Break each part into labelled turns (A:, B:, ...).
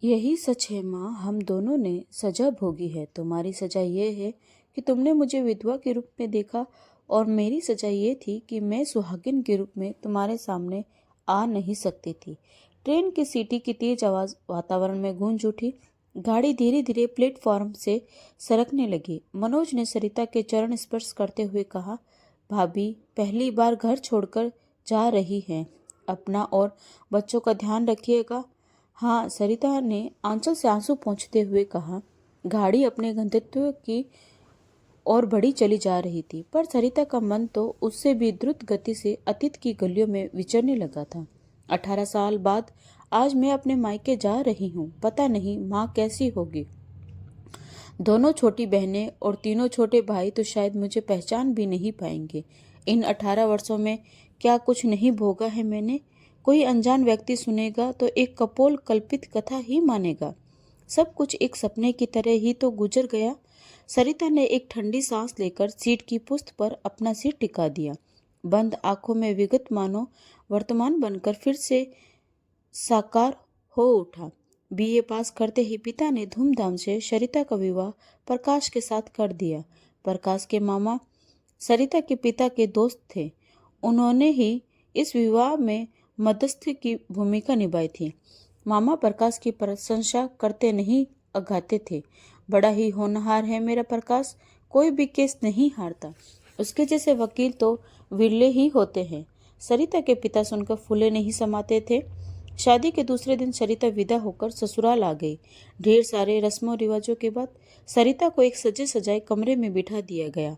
A: यही सच है माँ, हम दोनों ने सजा भोगी है। तुम्हारी सजा ये है कि तुमने मुझे विधवा के रूप में देखा, और मेरी सजा ये थी कि मैं सुहागिन के रूप में तुम्हारे सामने आ नहीं सकती थी। ट्रेन की सीटी की तेज आवाज वातावरण में गूंज उठी। गाड़ी धीरे धीरे प्लेटफॉर्म से सरकने लगी। मनोज ने सरिता के चरण स्पर्श करते हुए कहा, भाभी पहली बार घर छोड़कर जा रही हैं, अपना और बच्चों का ध्यान रखिएगा। हाँ, सरिता ने आंचल से आंसू पोंछते हुए कहा। गाड़ी अपने गंतव्य की ओर बढ़ी चली जा रही थी, पर सरिता का मन तो उससे भी द्रुत गति से अतीत की गलियों में विचरने लगा था। 18 साल बाद आज मैं अपने मायके जा रही हूँ। पता नहीं माँ कैसी होगी। दोनों छोटी बहनें और तीनों छोटे भाई तो शायद मुझे पहचान भी नहीं पाएंगे। इन 18 वर्षों में क्या कुछ नहीं भोगा है मैंने। कोई अनजान व्यक्ति सुनेगा तो एक कपोल कल्पित कथा ही मानेगा। सब कुछ एक सपने की तरह ही तो गुजर गया। सरिता ने एक ठंडी सांस लेकर सीट की पुस्त पर अपना सिर टिका दिया। बंद आंखों में विगत मानो वर्तमान बनकर फिर से साकार हो उठा। बीए पास करते ही पिता ने धूमधाम से सरिता का विवाह प्रकाश के साथ कर दिया। प्रकाश के मामा सरिता के पिता के दोस्त थे। उन्होंने ही इस विवाह में मध्यस्थ की भूमिका निभाई थी। मामा प्रकाश की प्रशंसा करते नहीं अघाते थे। बड़ा ही होनहार है मेरा प्रकाश, कोई भी केस नहीं हारता। उसके जैसे वकील तो विरले ही होते हैं। सरिता के पिता सुनकर फूले नहीं समाते थे। शादी के दूसरे दिन सरिता विदा होकर ससुराल आ गई। ढेर सारे रस्मों रिवाजों के बाद सरिता को एक सजे सजाए कमरे में बिठा दिया गया।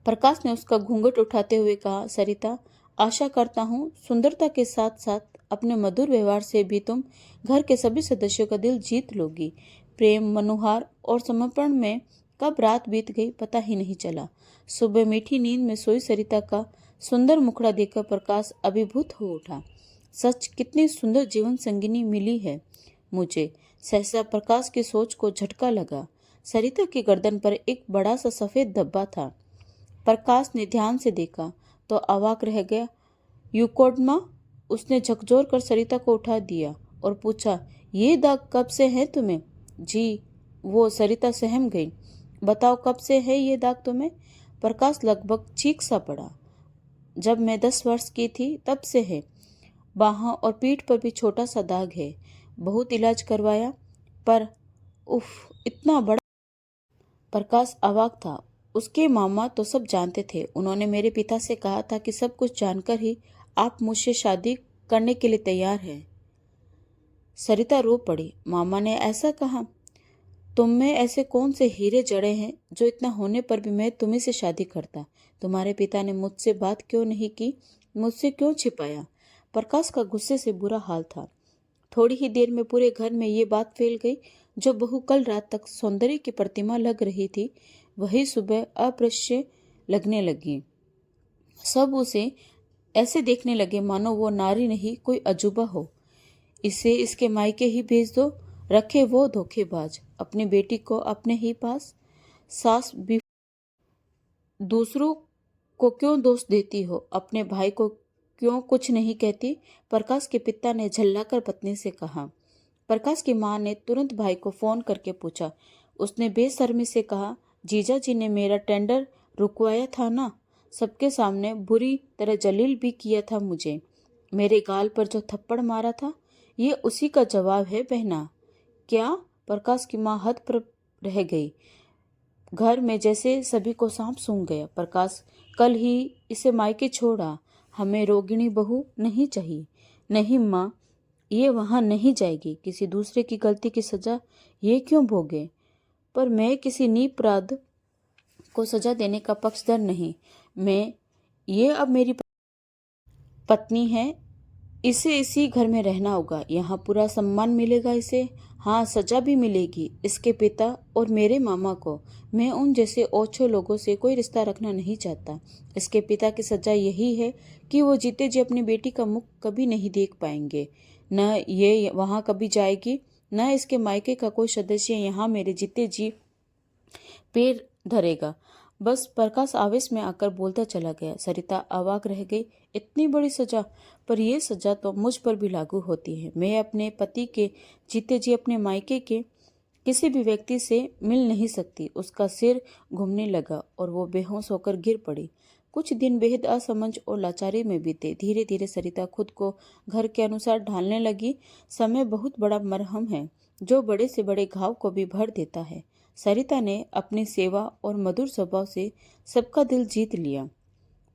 A: प्रकाश ने उसका घूंघट उठाते हुए कहा, सरिता, आशा करता हूँ सुंदरता के साथ साथ अपने मधुर व्यवहार से भी तुम घर के सभी सदस्यों का दिल जीत लोगी। प्रेम, मनोहार और समर्पण में कब रात बीत गई पता ही नहीं चला। सुबह मीठी नींद में सोई सरिता का सुंदर मुखड़ा देखकर प्रकाश अभिभूत हो उठा। सच, कितनी सुंदर जीवन संगिनी मिली है मुझे। सहसा प्रकाश की सोच को झटका लगा। सरिता की गर्दन पर एक बड़ा सा सफेद धब्बा था। प्रकाश ने ध्यान से देखा तो अवाक रह गया। यूकोडमा, उसने झकझोर कर सरिता को उठा दिया और पूछा, ये दाग कब से है तुम्हें? जी, वो सरिता सहम गई। बताओ कब से है ये दाग तुम्हें? प्रकाश लगभग चीख सा पड़ा। जब मैं 10 वर्ष की थी तब से है। बाहों और पीठ पर भी छोटा सा दाग है। बहुत इलाज करवाया, पर उफ, इतना बड़ा। प्रकाश अवाक था। उसके मामा तो सब जानते थे। उन्होंने मेरे पिता से कहा था कि सब कुछ जानकर ही आप मुझसे शादी करने के लिए तैयार हैं। सरिता रो पड़ी। मामा ने ऐसा कहा? तुम में ऐसे कौन से हीरे जड़े हैं जो इतना होने पर भी मैं तुम्ही से शादी करता? तुम्हारे पिता ने मुझसे बात क्यों नहीं की? मुझसे क्यों छिपाया? प्रकाश का गुस्से से बुरा हाल था। थोड़ी ही देर में पूरे घर में ये बात फैल गई। जो बहू कल रात तक सौंदर्य की प्रतिमा लग रही थी, वही सुबह अप्रश्य लगने लगी। सब उसे ऐसे देखने लगे मानो वो नारी नहीं कोई अजूबा हो। इसे इसके मायके ही भेज दो, रखे वो धोखेबाज अपनी बेटी को अपने ही पास। सास भी दूसरों को क्यों दोष देती हो? अपने भाई को क्यों कुछ नहीं कहती? प्रकाश के पिता ने झल्लाकर पत्नी से कहा। प्रकाश की मां ने तुरंत भाई को फोन करके पूछा। उसने बेशर्मी से कहा, जीजा जी ने मेरा टेंडर रुकवाया था ना, सबके सामने बुरी तरह जलील भी किया था मुझे। मेरे गाल पर जो थप्पड़ मारा था, ये उसी का जवाब है बहना। क्या? प्रकाश की मां हद पर रह गई। घर में जैसे सभी को सांप सूंघ गया। प्रकाश, कल ही इसे मायके छोड़ा। हमें रोगिणी बहू नहीं चाहिए। नहीं माँ, ये वहां नहीं जाएगी। किसी दूसरे की गलती की सजा ये क्यों भोगे? पर मैं किसी निरपराध को सजा देने का पक्षधर नहीं। मैं ये अब मेरी पत्नी है, इसे इसी घर में रहना होगा। यहाँ पूरा सम्मान मिलेगा इसे। हाँ, सजा भी मिलेगी इसके पिता और मेरे मामा को। मैं उन जैसे ओछो लोगों से कोई रिश्ता रखना नहीं चाहता। इसके पिता की सजा यही है कि वो जीते जी अपनी बेटी का मुख कभी नहीं देख पाएंगे। न ये वहाँ कभी जाएगी, न इसके मायके का कोई सदस्य यहाँ मेरे जीते जी पैर धरेगा। बस प्रकाश आवेश में आकर बोलता चला गया। सरिता अवाक रह गई। इतनी बड़ी सजा? पर यह सजा तो मुझ पर भी लागू होती है। मैं अपने पति के जीते जी अपने मायके के किसी भी व्यक्ति से मिल नहीं सकती। उसका सिर घूमने लगा और वो बेहोश होकर गिर पड़ी। कुछ दिन बेहद असमंज और लाचारी में बीते। धीरे धीरे सरिता खुद को घर के अनुसार ढालने लगी। समय बहुत बड़ा मरहम है जो बड़े से बड़े घाव को भी भर देता है। सरिता ने अपनी सेवा और मधुर स्वभाव से सबका दिल जीत लिया।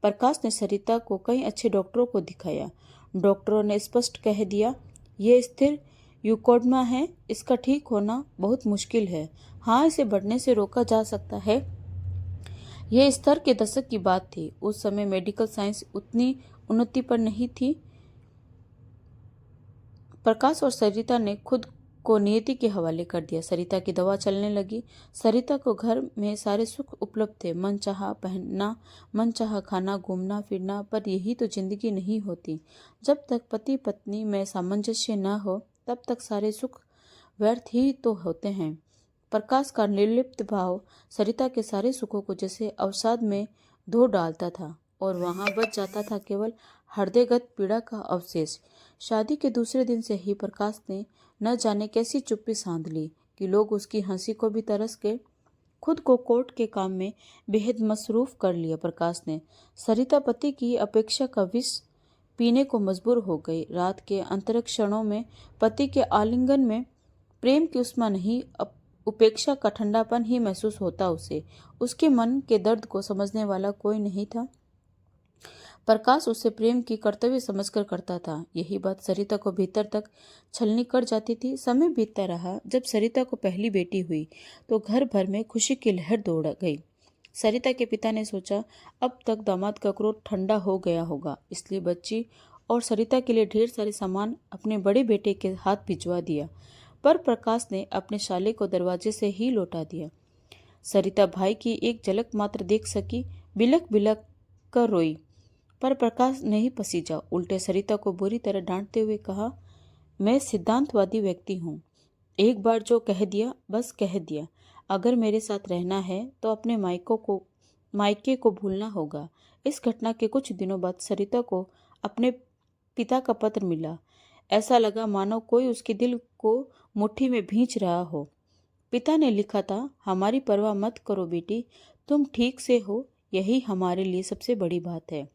A: प्रकाश ने सरिता को कई अच्छे डॉक्टरों को दिखाया। डॉक्टरों ने स्पष्ट कह दिया, ये स्थिर यूकोडमा है, इसका ठीक होना बहुत मुश्किल है। हाँ, इसे बढ़ने से रोका जा सकता है। यह स्तर के दशक की बात थी। उस समय मेडिकल साइंस उतनी उन्नति पर नहीं थी। प्रकाश और सरिता ने खुद को नियति के हवाले कर दिया। सरिता की दवा चलने लगी। सरिता को घर में सारे सुख उपलब्ध थे, मन चाहा पहनना, मन चाहा खाना, घूमना फिरना। पर यही तो जिंदगी नहीं होती। जब तक पति पत्नी में सामंजस्य न हो तब तक सारे सुख व्यर्थ ही तो होते हैं। प्रकाश का निर्लिप्त भाव सरिता के सारे सुखों को जैसे अवसाद में धो डालता था और वहां बच जाता था केवल हृदयगत पीड़ा का अवशेष। शादी के दूसरे दिन से ही प्रकाश ने न जाने कैसी चुप्पी साध ली कि लोग उसकी हंसी को भी तरस के खुद को कोर्ट के काम में बेहद मसरूफ कर लिया। प्रकाश ने सरिता पति की अपेक्षा का विष पीने को मजबूर हो गई। रात के अंतरिक्ष क्षणों में पति के आलिंगन में प्रेम की उष्मा नहीं, उपेक्षा का ठंडापन ही महसूस होता उसे। उसके मन के दर्द को समझने वाला कोई नहीं था। प्रकाश उसे प्रेम की कर्तव्य समझकर करता था। यही बात सरिता को भीतर तक छलनी कर जाती थी। समय बीतता रहा। जब सरिता को पहली बेटी हुई तो घर भर में खुशी की लहर दौड़ गई। सरिता के पिता ने सोचा अब तक दामाद का क्रोध ठंडा हो गया होगा, इसलिए बच्ची और सरिता के लिए ढेर सारे सामान अपने बड़े बेटे के हाथ भिजवा दिया। पर प्रकाश ने अपने शाले को दरवाजे से ही लौटा दिया। सरिता भाई की एक झलक मात्र देख सकी। बिलक बिलक कर रोई, पर प्रकाश नहीं पसीजा। उल्टे सरिता को बुरी तरह डांटते हुए कहा, मैं सिद्धांतवादी व्यक्ति हूँ। एक बार जो कह दिया बस कह दिया। अगर मेरे साथ रहना है तो अपने मायके को भूलना होगा। इस घटना के कुछ दिनों बाद सरिता को अपने पिता का पत्र मिला। ऐसा लगा मानो कोई उसके दिल को मुट्ठी में भींच रहा हो। पिता ने लिखा था, हमारी परवाह मत करो बेटी, तुम ठीक से हो, यही हमारे लिए सबसे बड़ी बात है।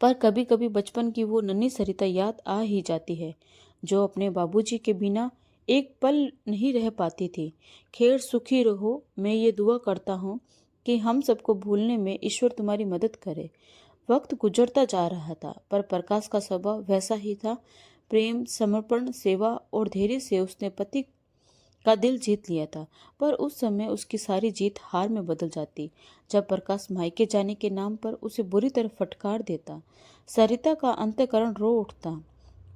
A: पर कभी कभी बचपन की वो नन्ही सरिता याद आ ही जाती है, जो अपने बाबूजी के बिना एक पल नहीं रह पाती थी। खैर सुखी रहो, मैं ये दुआ करता हूँ कि हम सबको भूलने में ईश्वर तुम्हारी मदद करे। वक्त गुजरता जा रहा था, पर प्रकाश का स्वभाव वैसा ही था। प्रेम, समर्पण, सेवा और धैर्य से उसने पति का दिल जीत लिया था। पर उस समय उसकी सारी जीत हार में बदल जाती जब प्रकाश मायके जाने के नाम पर उसे बुरी तरह फटकार देता। सरिता का अंतःकरण रो उठता।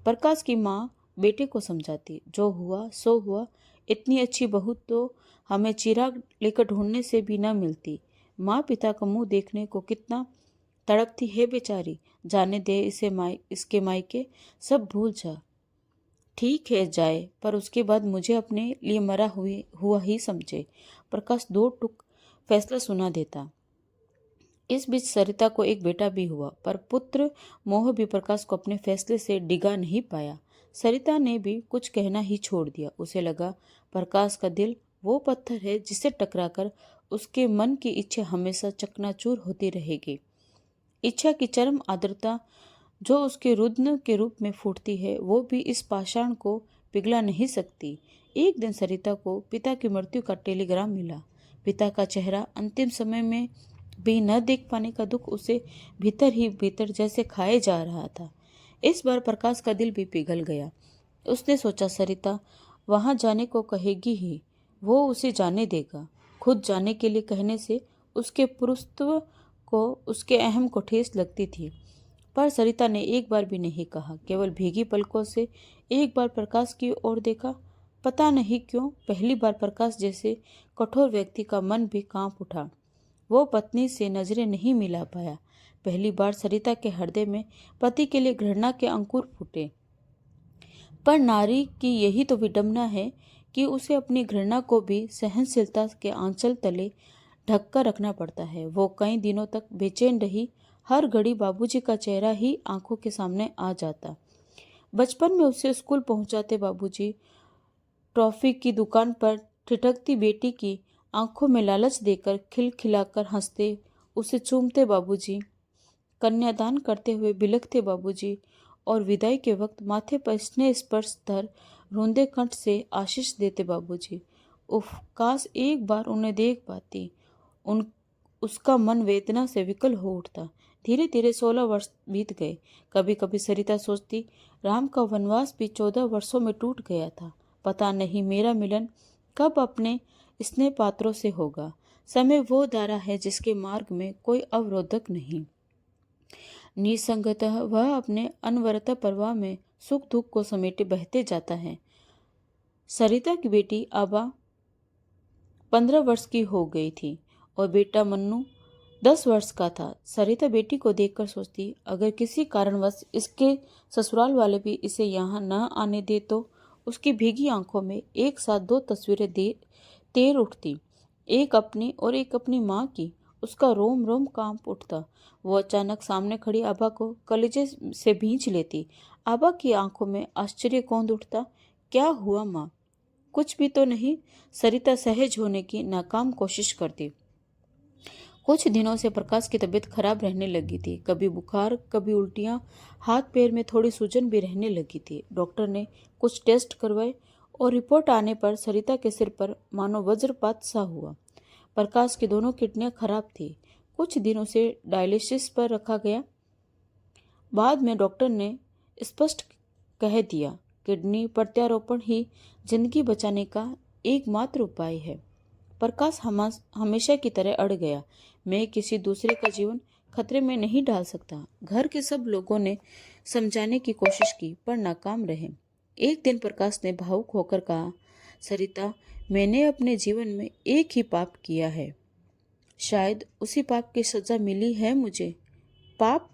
A: प्रकाश की माँ बेटे को समझाती, जो हुआ सो हुआ, इतनी अच्छी बहू तो हमें चिराग लेकर ढूंढने से भी न मिलती। माँ पिता का मुंह देखने को कितना तड़पती है बेचारी। जाने दे इसे, इसके मायके सब भूल जा। ठीक है जाए, पर उसके बाद मुझे अपने लिए मरा हुआ ही समझे। प्रकाश दो टुक फैसला सुना देता। इस बीच सरिता को एक बेटा भी हुआ, पर पुत्र मोह भी प्रकाश को अपने फैसले से डिगा नहीं पाया। सरिता ने भी कुछ कहना ही छोड़ दिया। उसे लगा प्रकाश का दिल वो पत्थर है जिसे टकराकर उसके मन की इच्छा हमेशा चकनाचूर होती रहेगी। इच्छा की चरम आर्द्रता जो उसके रुद्न के रूप में फूटती है, वो भी इस पाषाण को पिघला नहीं सकती। एक दिन सरिता को पिता की मृत्यु का टेलीग्राम मिला। पिता का चेहरा अंतिम समय में भी न देख पाने का दुख उसे भीतर ही भीतर जैसे खाए जा रहा था। इस बार प्रकाश का दिल भी पिघल गया। उसने सोचा सरिता वहां जाने को कहेगी ही, वो उसे जाने देगा। खुद जाने के लिए कहने से उसके पुरुषत्व को, उसके अहम को ठेस लगती थी। पर सरिता ने एक बार भी नहीं कहा, केवल भीगी पलकों से एक बार प्रकाश की ओर देखा। पता नहीं क्यों पहली बार प्रकाश जैसे कठोर व्यक्ति का मन भी कांप उठा। वो पत्नी से नजरें नहीं मिला पाया। पहली बार सरिता के हृदय में पति के लिए घृणा के अंकुर फूटे। पर नारी की यही तो विडंबना है कि उसे अपनी घृणा को भी सहनशीलता के आंचल तले ढक कर रखना पड़ता है। वो कई दिनों तक बेचैन रही। हर घड़ी बाबूजी का चेहरा ही आंखों के सामने आ जाता। बचपन में उसे स्कूल पहुंचाते बाबूजी, टॉफी की दुकान पर ठिठकती बेटी की आंखों में लालच देकर खिलखिलाकर हंसते, उसे चूमते बाबूजी, कन्यादान करते हुए बिलखते बाबूजी, और विदाई के वक्त माथे पर स्नेह स्पर्श धर रोंदे कंठ से आशीष देते बाबूजी। उफ, काश एक बार उन्हें देख पाती। उन उसका मन वेदना से विकल हो उठता। धीरे धीरे 16 वर्ष बीत गए। कभी कभी सरिता सोचती, राम का वनवास भी 14 वर्षों में टूट गया था। पता नहीं मेरा मिलन कब अपने स्नेह पात्रों से होगा। समय वो धारा है जिसके मार्ग में कोई अवरोधक नहीं। निसंगतः वह अपने अनवरत प्रवाह में सुख दुख को समेटे बहते जाता है। सरिता की बेटी आबा 15 वर्ष की हो गई थी और बेटा मन्नू 10 वर्ष का था। सरिता बेटी को देखकर सोचती, अगर किसी कारणवश इसके ससुराल वाले भी इसे यहाँ न आने दे तो। उसकी भीगी आंखों में एक साथ 2 तस्वीरें तैर उठती, एक अपनी और एक अपनी माँ की। उसका रोम रोम कांप उठता। वो अचानक सामने खड़ी आभा को कलेजे से भींच लेती। आभा की आंखों में आश्चर्य कौंध उठता। क्या हुआ माँ? कुछ भी तो नहीं। सरिता सहज होने की नाकाम कोशिश करती। कुछ दिनों से प्रकाश की तबीयत खराब रहने लगी थी। कभी बुखार, कभी उल्टियां, हाथ पैर में थोड़ी सूजन भी रहने लगी थी। डॉक्टर ने कुछ टेस्ट करवाए और रिपोर्ट आने पर सरिता के सिर पर मानो वज्रपात सा हुआ। प्रकाश की दोनों किडनियां खराब थी। कुछ दिनों से डायलिसिस पर रखा गया। बाद में डॉक्टर ने स्पष्ट कह दिया, किडनी प्रत्यारोपण ही जिंदगी बचाने का एकमात्र उपाय है। प्रकाश हमेशा की तरह अड़ गया। मैं किसी दूसरे का जीवन खतरे में नहीं डाल सकता। घर के सब लोगों ने समझाने की कोशिश की पर नाकाम रहे। एक दिन प्रकाश ने भावुक होकर कहा, सरिता, मैंने अपने जीवन में एक ही पाप किया है। शायद उसी पाप की सजा मिली है मुझे। पाप?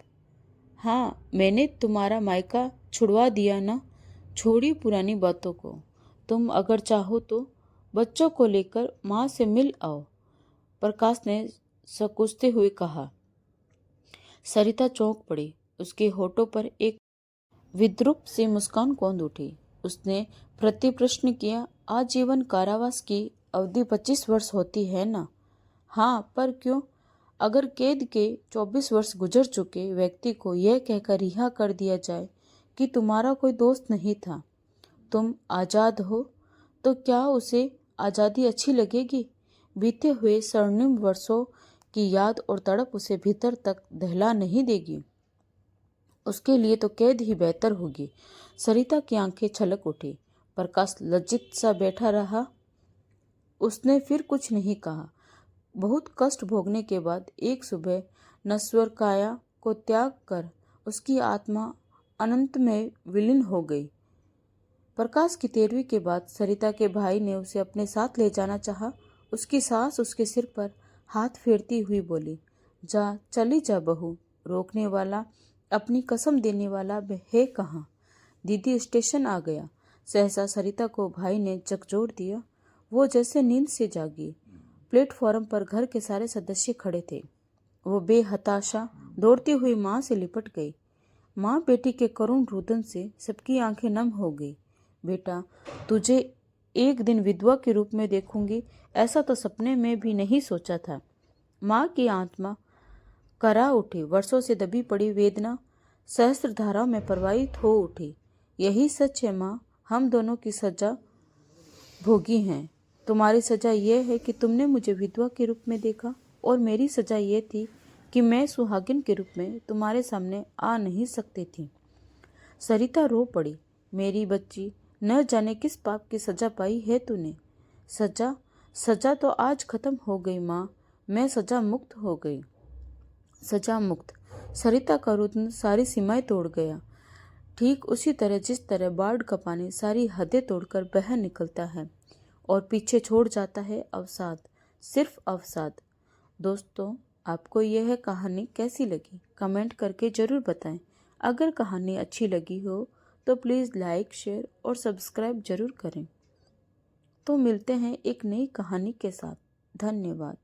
A: हाँ, मैंने तुम्हारा मायका छुड़वा दिया ना। छोड़ी पुरानी बातों को। तुम अगर चाहो तो बच्चों को लेकर माँ से मिल आओ, प्रकाश ने सकुचते हुए कहा। सरिता चौंक पड़ी। उसके होठों पर एक विद्रूप सी मुस्कान कौंध उठी। उसने प्रति प्रश्न किया, आजीवन कारावास की अवधि 25 वर्ष होती है ना? हाँ, पर क्यों? अगर कैद के 24 वर्ष गुजर चुके व्यक्ति को यह कहकर रिहा कर दिया जाए कि तुम्हारा कोई दोस्त नहीं था, तुम आजाद हो, तो क्या उसे आज़ादी अच्छी लगेगी? बीते हुए स्वर्णिम वर्षों की याद और तड़प उसे भीतर तक दहला नहीं देगी। उसके लिए तो कैद ही बेहतर होगी। सरिता की आंखें छलक उठी। प्रकाश लज्जित सा बैठा रहा। उसने फिर कुछ नहीं कहा। बहुत कष्ट भोगने के बाद एक सुबह नश्वर काया को त्याग कर उसकी आत्मा अनंत में विलीन हो गई। प्रकाश की 13वीं के बाद सरिता के भाई ने उसे अपने साथ ले जाना चाहा। उसकी सास उसके सिर पर हाथ फेरती हुई बोली, जा, चली जा बहू। रोकने वाला, अपनी कसम देने वाला है कहाँ? दीदी स्टेशन आ गया। सहसा सरिता को भाई ने झकझोर दिया। वो जैसे नींद से जागी। प्लेटफॉर्म पर घर के सारे सदस्य खड़े थे। वो बेहताशा दौड़ती हुई माँ से लिपट गई। माँ बेटी के करुण रुदन से सबकी आंखें नम हो गई। बेटा, तुझे एक दिन विधवा के रूप में देखूंगी, ऐसा तो सपने में भी नहीं सोचा था। माँ की आत्मा करा उठी। वर्षों से दबी पड़ी वेदना सहस्त्र धाराओं में प्रवाहित हो उठी। यही सच है माँ, हम दोनों की सजा भोगी हैं। तुम्हारी सजा यह है कि तुमने मुझे विधवा के रूप में देखा, और मेरी सजा यह थी कि मैं सुहागिन के रूप में तुम्हारे सामने आ नहीं सकती थी। सरिता रो पड़ी। मेरी बच्ची, न जाने किस पाप की सजा पाई है तूने। सजा तो आज खत्म हो गई माँ। मैं सजा मुक्त हो गई। सजा मुक्त। सरिता का रुदन सारी सीमाएं तोड़ गया। ठीक उसी तरह जिस तरह बाढ़ का पानी सारी हदें तोड़कर बह निकलता है और पीछे छोड़ जाता है अवसाद, सिर्फ अवसाद। दोस्तों, आपको यह कहानी कैसी लगी? कमेंट करके ज़रूर बताएं। अगर कहानी अच्छी लगी हो तो प्लीज़ लाइक, शेयर और सब्सक्राइब ज़रूर करें। तो मिलते हैं एक नई कहानी के साथ। धन्यवाद।